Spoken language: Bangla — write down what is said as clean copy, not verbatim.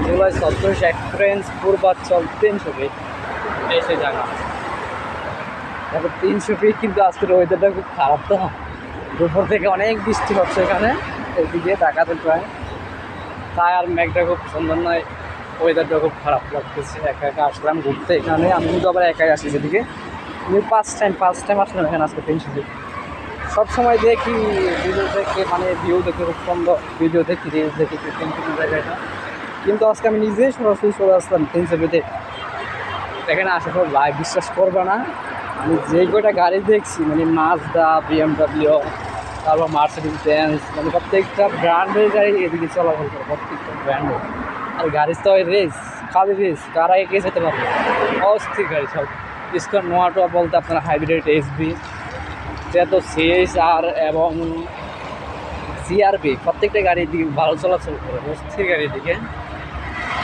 জুলাই 14 এক্সপিরিয়েন্স পূর্বাচল 300 ফিট এই সেই জায়গা। দেখো 300 ফিট, কিন্তু আজকের ওয়েদারটা খুব খারাপ তো, দুপুর থেকে অনেক বৃষ্টি হচ্ছে এখানে এদিকে ঢাকাতে প্রায়, তাই আর মেঘটা খুব সুন্দর নয়, ওয়েদারটা খুব খারাপ লাগতেছে। একা একা আসলাম ঘুরতে এখানে, আমি কিন্তু আবার একাই আসি সেদিকে, আমি ফার্স্ট টাইম আসলাম এখানে আজকে 300 ফিট। সবসময় দেখি ভিডিও দেখে, মানে ভিউ দেখে খুব সুন্দর, ভিডিও দেখি রিলস দেখি কিন্তু জায়গাটা, কিন্তু আজকে আমি নিজেই সরাসরি চলে আসলাম 300 ফিটে। এখানে আসার পর ভাই বিশ্বাস করবে না, আমি যে কয়টা গাড়ি দেখছি, মানে মাজদা, BMW, তারপর মার্সিডিজ বেঞ্জ, মানে প্রত্যেকটা ব্র্যান্ডের গাড়ি এদিকে চলাচল করে, প্রত্যেকটা ব্র্যান্ডের। আর গাড়ি তো রেস, খালি রেস, কারা এগিয়ে যেতে পারবে, অস্থির গাড়ি সব। ইস্কন নোয়াটোয়া বলতে আপনার হাইব্রিড SB, যেহেতু CHR এবং CRV, প্রত্যেকটা গাড়ির দিকে ভালো চলাচল করে, অস্থির গাড়ির দিকে।